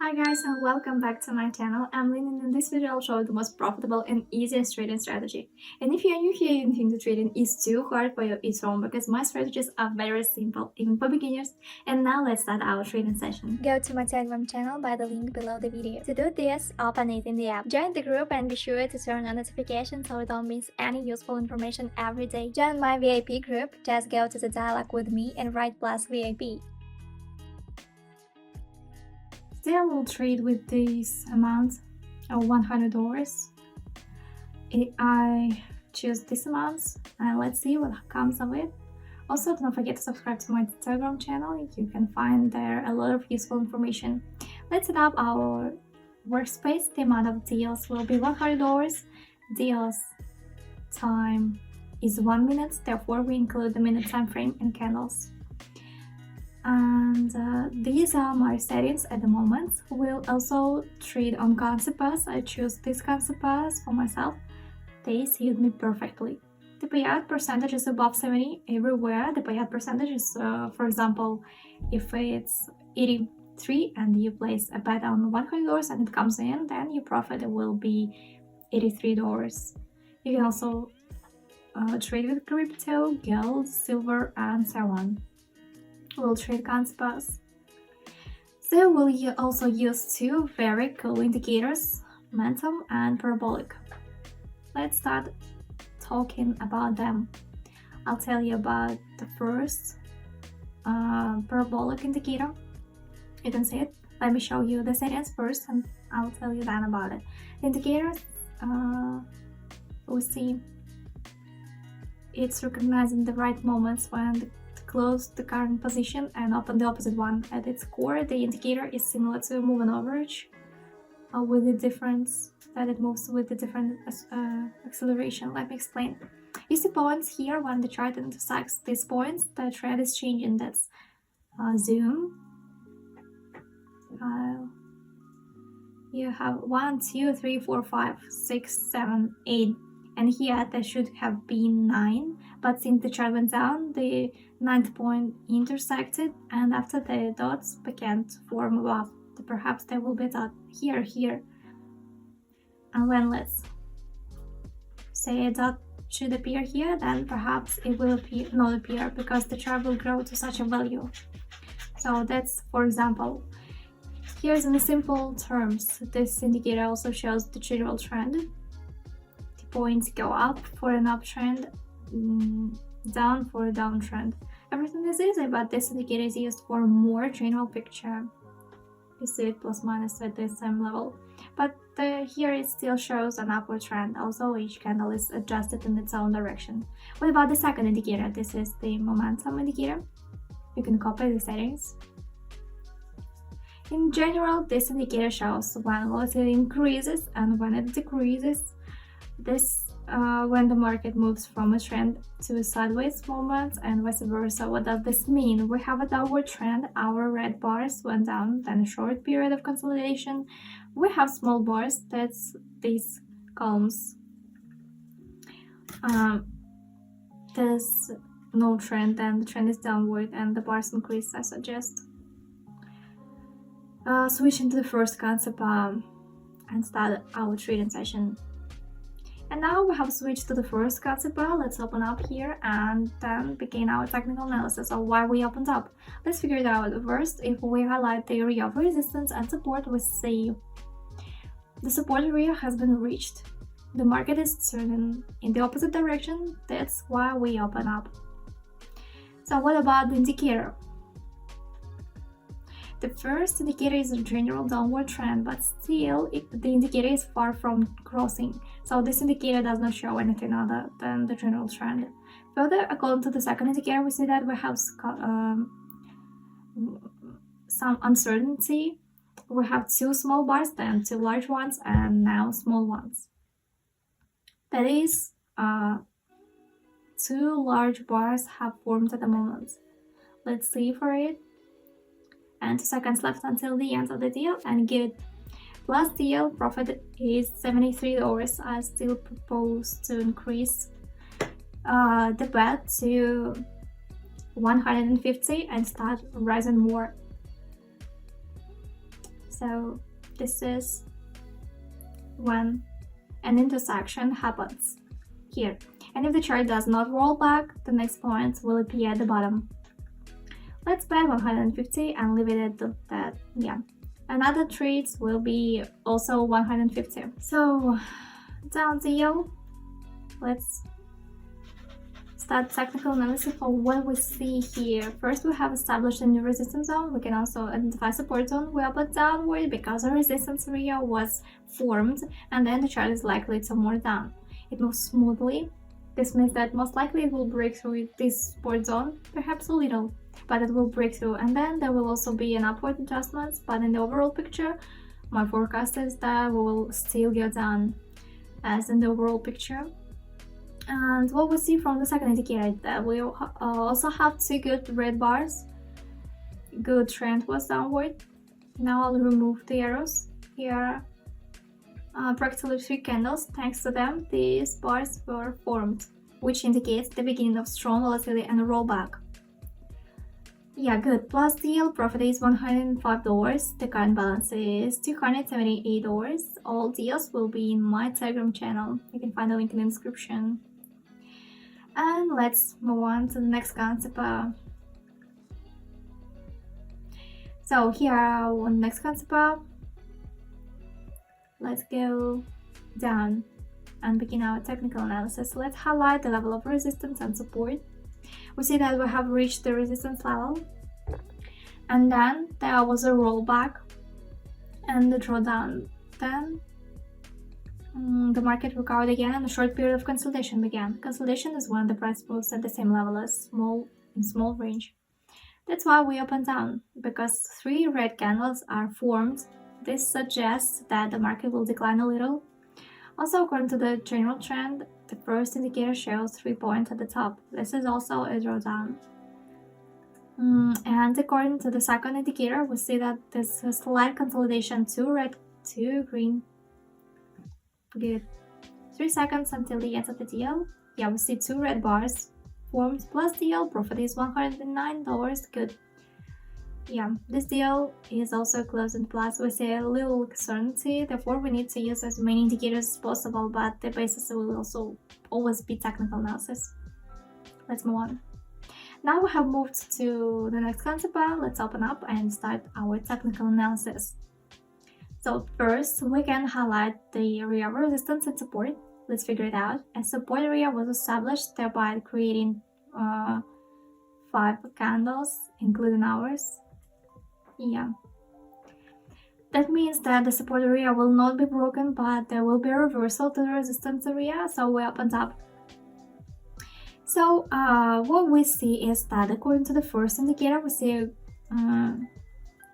Hi guys and welcome back to my channel. I'm Lynn and in this video I'll show you the most profitable and easiest trading strategy. And if you're new here and you think the trading is too hard for you, it's wrong because my strategies are very simple, even for beginners. And now let's start our trading session. Go to my Telegram channel by the link below the video. To do this, open it in the app. Join the group and be sure to turn on notifications so you don't miss any useful information every day. Join my VIP group, just go to the dialogue with me and write plus VIP. Today I will trade with this amount of $100. I choose this amount and let's see what comes of it. Also, don't forget to subscribe to my Telegram channel. You can find there a lot of useful information. Let's set up our workspace. The amount of deals will be $100. Deals time is 1 minute, therefore we include the minute time frame and candles. And these are my settings at the moment. We'll also trade on concept pass. I choose this concept pass for myself. They suit me perfectly. The payout percentage is above 70 everywhere. The payout percentage is, for example, if it's 83 and you place a bet on $100 and it comes in, then your profit will be $83. You can also trade with crypto, gold, silver, and so on. We'll trade concept pass. So we'll also use two very cool indicators, momentum and parabolic. Let's start talking about them. I'll tell you about the first parabolic indicator. You can see it. Let me show you the settings first and I'll tell you then about it. The indicators, we see it's recognizing the right moments when close the current position and open the opposite one. At its core, the indicator is similar to a moving average, with the difference that it moves with the different acceleration. Let me explain. You see points here when the chart intersects these points, the trend is changing. That's zoom. You have 1, 2, 3, 4, 5, 6, 7, 8. And here there should have been 9, but since the chart went down, the 9th point intersected, and after the dots began to form above. Perhaps there will be a dot here. And when let's say a dot should appear here, then perhaps it will not appear because the chart will grow to such a value. So that's, for example, here's in simple terms. This indicator also shows the general trend. Points go up for an uptrend, down for a downtrend. Everything is easy, but this indicator is used for a more general picture. You see it plus minus at the same level, but here it still shows an upward trend. Also, each candle is adjusted in its own direction. What about the second indicator? This is the momentum indicator. You can copy the settings. In general, this indicator shows when volatility increases and when it decreases. This when the market moves from a trend to a sideways movement and vice versa. What does this mean? We have a downward trend, our red bars went down, then a short period of consolidation. We have small bars, that's these columns. There's no trend, then the trend is downward and the bars increase, I suggest. Switching to the first concept and start our trading session. And now we have switched to the first concept bar. Let's open up here and then begin our technical analysis of why we opened up. Let's figure it out. First, if we highlight the area of resistance and support, we see the support area has been reached. The market is turning in the opposite direction. That's why we open up. So what about the indicator? The first indicator is a general downward trend, but still the indicator is far from crossing, so this indicator does not show anything other than the general trend. Further, according to the second indicator, we see that we have some uncertainty. We have two small bars, then two large ones, and now small ones. That is, two large bars have formed at the moment. Let's see for it. And 2 seconds left until the end of the deal, and good. Last deal profit is $73. I still propose to increase the bet to 150 and start rising more. So this is when an intersection happens here. And if the chart does not roll back, the next point will appear at the bottom. Let's bet 150 and leave it at that. Yeah. Another trade will be also 150. So down deal. Let's start technical analysis for what we see here. First, we have established a new resistance zone. We can also identify support zone. We up and downward because a resistance area was formed, and then the chart is likely to move down. It moves smoothly. This means that most likely it will break through this support zone, perhaps a little, but it will break through, and then there will also be an upward adjustment. But in the overall picture, my forecast is that we will still go down as in the overall picture. And what we see from the second indicator is that we also have two good red bars. Good trend was downward. Now I'll remove the arrows. Here are practically 3 candles. Thanks to them, these bars were formed, which indicates the beginning of strong volatility and a rollback. Yeah, good. Plus deal, profit is $105. The current balance is $278. All deals will be in my Telegram channel. You can find the link in the description. And let's move on to the next concept. So here on the next concept, let's go down and begin our technical analysis. Let's highlight the level of resistance and support. We see that we have reached the resistance level, and then there was a rollback and the drawdown. Then the market recovered again and a short period of consolidation began. Consolidation is when the price moves at the same level as small range. That's why we up and down, because 3 red candles are formed. This suggests that the market will decline a little. Also, according to the general trend, the first indicator shows 3 points at the top. This is also a drawdown. And according to the second indicator, we see that there's a slight consolidation, 2 red, 2 green. Good. 3 seconds until the end of the deal. Yeah, we see 2 red bars formed plus deal. Profit is $109. Good. Yeah, this deal is also closed in plus. We see a little uncertainty, therefore we need to use as many indicators as possible, but the basis will also always be technical analysis. Let's move on. Now we have moved to the next concept. Let's open up and start our technical analysis. So first, we can highlight the area of resistance and support. Let's figure it out. A support area was established, thereby creating 5 candles, including ours. Yeah. That means that the support area will not be broken, but there will be a reversal to the resistance area, so we up and up. So what we see is that according to the first indicator, we see a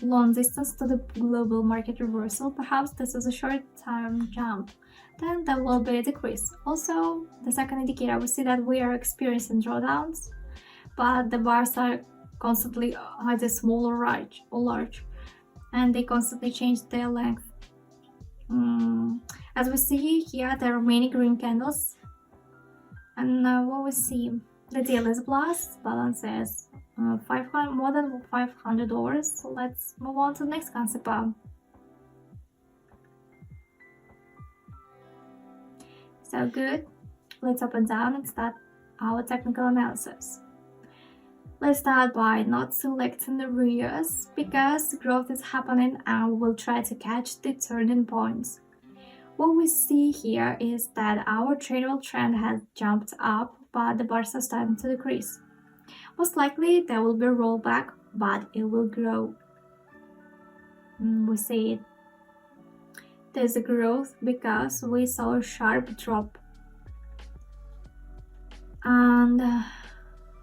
long distance to the global market reversal. Perhaps this is a short-term jump. Then there will be a decrease. Also, the second indicator, we see that we are experiencing drawdowns, but the bars are constantly either small or large, and they constantly change their length. As we see here, there are many green candles, and what we see, the deal is plus, balance is more than $500. So let's move on to the next concept. So good. Let's open down and start our technical analysis. Let's start by not selecting the areas because growth is happening and we'll try to catch the turning points. What we see here is that our general trend has jumped up, but the bars are starting to decrease. Most likely there will be a rollback, but it will grow. We see there's a growth because we saw a sharp drop. And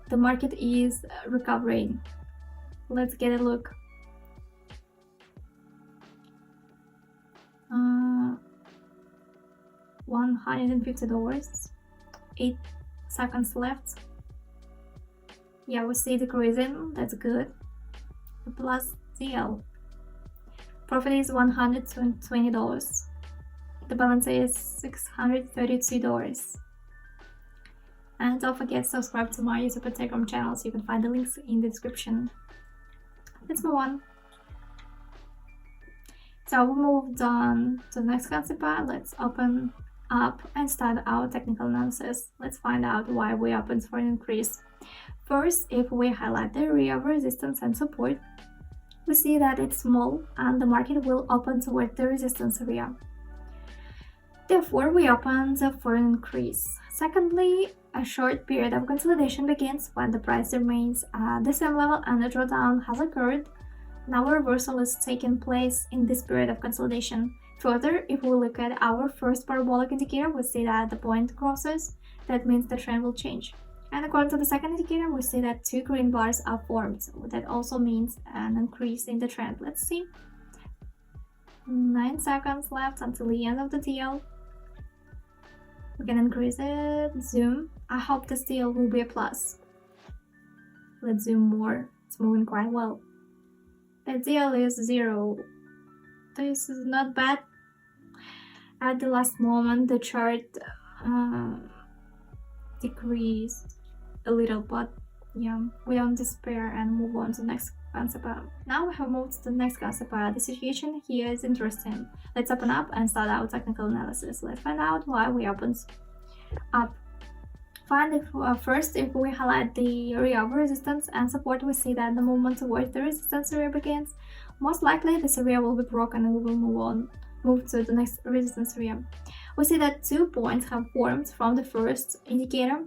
the market is recovering. Let's get a look. $150. 8 seconds left. Yeah, we see decreasing. That's good. The plus deal. Profit is $120. The balance is $632. And don't forget to subscribe to my YouTube and Telegram channel, so you can find the links in the description. Let's move on. So we moved on to the next concept part. Let's open up and start our technical analysis. Let's find out why we opened for an increase. First, if we highlight the area of resistance and support, we see that it's small and the market will open toward the resistance area. Therefore, we opened for an increase. Secondly, a short period of consolidation begins when the price remains at the same level and a drawdown has occurred. Now a reversal is taking place in this period of consolidation. Further, if we look at our first parabolic indicator, we see that the point crosses. That means the trend will change. And according to the second indicator, we see that 2 green bars are formed. That also means an increase in the trend. Let's see. 9 seconds left until the end of the deal. We can increase it. Zoom. I hope this deal will be a plus. Let's zoom more. It's moving quite well. The deal is 0. This is not bad. At the last moment, the chart decreased a little, but yeah, we don't despair and move on to the next concept. Now we have moved to the next concept. The situation here is interesting. Let's open up and start our technical analysis. Let's find out why we opened up. First, if we highlight the area of resistance and support, we see that the movement towards the resistance area begins. Most likely, this area will be broken and we will move to the next resistance area. We see that 2 points have formed from the first indicator.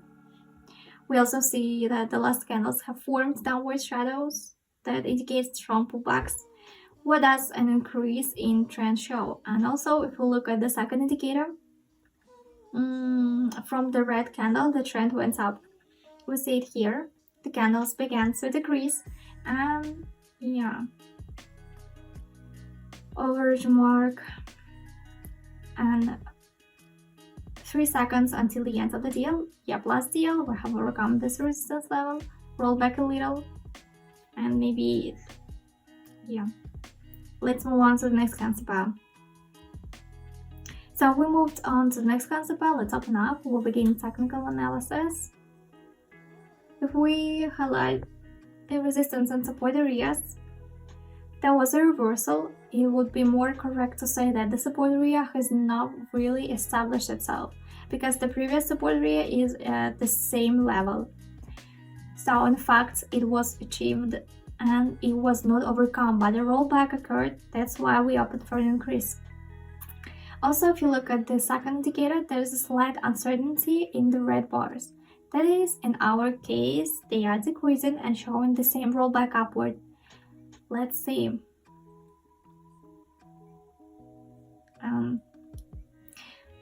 We also see that the last candles have formed downward shadows that indicate strong pullbacks. What does an increase in trend show? And also, if we look at the second indicator, from the red candle, the trend went up. We see it here. The candles began to decrease, and yeah, average mark, and 3 seconds until the end of the deal. Yep, last deal, we have overcome this resistance level, roll back a little, and maybe, yeah. Let's move on to the next concept. So we moved on to the next concept. Let's open up. We'll begin technical analysis. If we highlight the resistance and support areas, there was a reversal. It would be more correct to say that the support area has not really established itself because the previous support area is at the same level. So in fact, it was achieved and it was not overcome, but a rollback occurred. That's why we opted for an increase. Also, if you look at the second indicator, there's a slight uncertainty in the red bars. That is, in our case, they are decreasing and showing the same rollback upward. Let's see.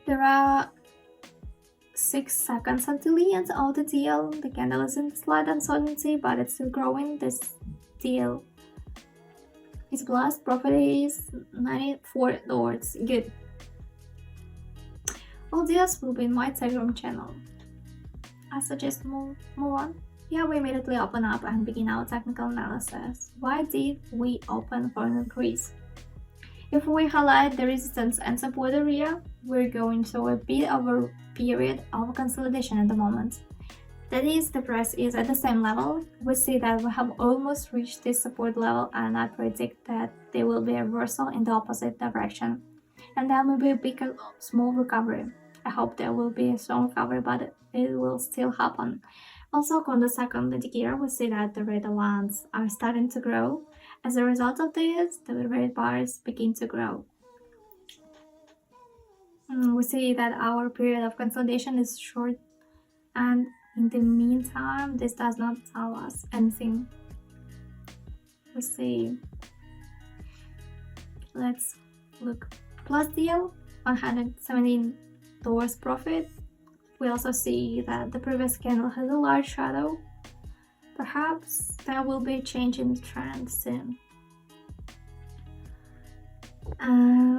There are 6 seconds until the end of the deal. The candle is in slight uncertainty, but it's still growing. This deal is plus. Profit is $94. Good. All deals will be in my Telegram channel. I suggest move on. Yeah, we immediately open up and begin our technical analysis. Why did we open for an increase? If we highlight the resistance and support area, we're going through a bit of a period of consolidation at the moment. That is, the price is at the same level. We see that we have almost reached this support level, and I predict that there will be a reversal in the opposite direction. And there will be a big, small recovery. I hope there will be a strong recovery, but it will still happen. Also, on the second indicator, we see that the red lines are starting to grow. As a result of this, the red bars begin to grow. We see that our period of consolidation is short, and in the meantime, this does not tell us anything. We see. Let's look. Plus deal, $117 profit. We also see that the previous candle has a large shadow. Perhaps there will be a change in the trend soon.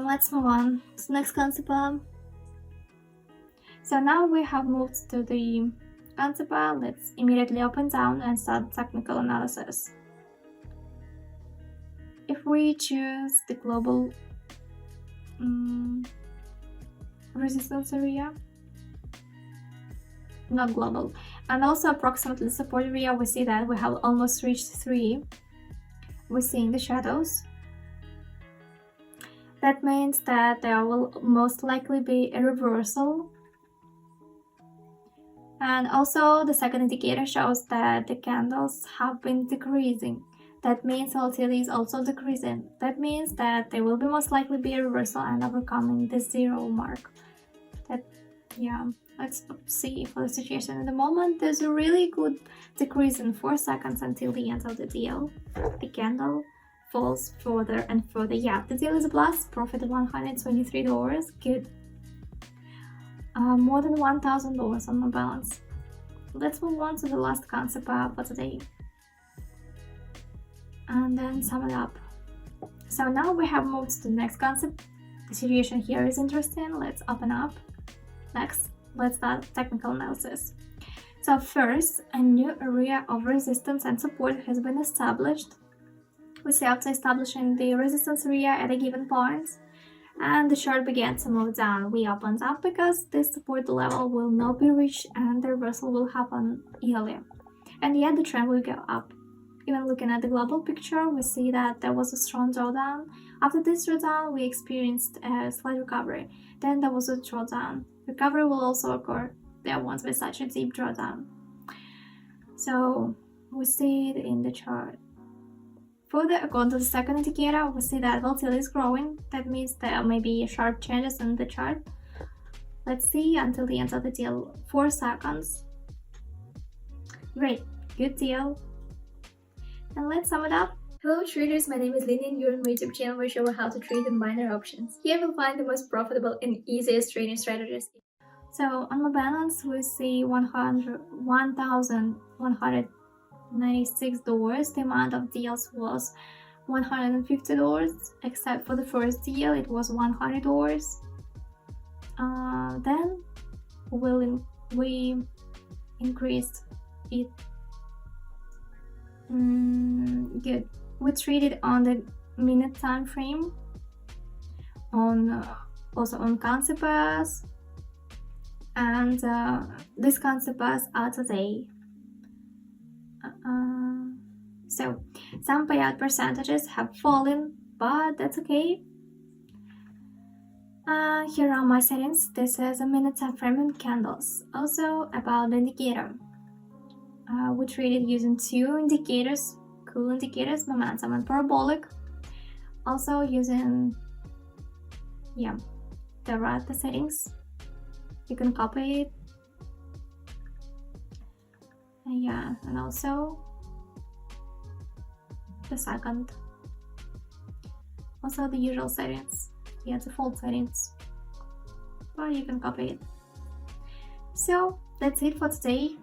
Let's move on to the next concept. So now we have moved to the concept. Let's immediately open down and start technical analysis. If we choose the global resistance area, not global, and also approximately support area, we see that we have almost reached 3. We're seeing the shadows. That means that there will most likely be a reversal. And also the second indicator shows that the candles have been decreasing. That means volatility is also decreasing. That means that there will be most likely be a reversal and overcoming the zero mark. Let's see for the situation at the moment. There's a really good decrease in 4 seconds until the end of the deal. The candle falls further and further. Yeah, the deal is a plus. Profit of $123. Good. More than $1,000 on my balance. Let's move on to the last concept for today, and then sum it up. So now we have moved to the next concept. The situation here is interesting. Let's open up. Next, let's start technical analysis. So first, a new area of resistance and support has been established. We see after establishing the resistance area at a given point, and the chart began to move down. We opened up because this support level will not be reached and the reversal will happen earlier. And yet the trend will go up. Even looking at the global picture, we see that there was a strong drawdown. After this drawdown, we experienced a slight recovery. Then there was a drawdown. Recovery will also occur. There won't be such a deep drawdown. So we see it in the chart. Further, according to the second indicator, we see that volatility is growing. That means there may be sharp changes in the chart. Let's see until the end of the deal. 4 seconds. Great, good deal. And let's sum it up. Hello traders, my name is Lynn and you're on my YouTube channel where I show you how to trade in minor options. Here you'll find the most profitable and easiest trading strategies. So on my balance we see $1,196. The amount of deals was $150, except for the first deal it was $100. Then we increased it. Good. We traded on the minute time frame, also on concept pairs, and these concept pairs are today. So some payout percentages have fallen, but that's okay. Here are my settings. This is a minute time frame and candles. Also about the indicator. We traded using 2 indicators, cool indicators, momentum and parabolic. Also using, there are the settings. You can copy it. And also the second. Also the usual settings. Default settings. But you can copy it. So that's it for today.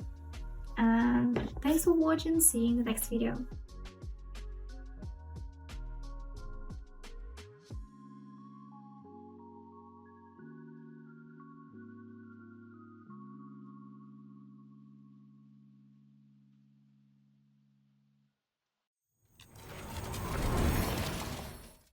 And thanks for watching. See you in the next video.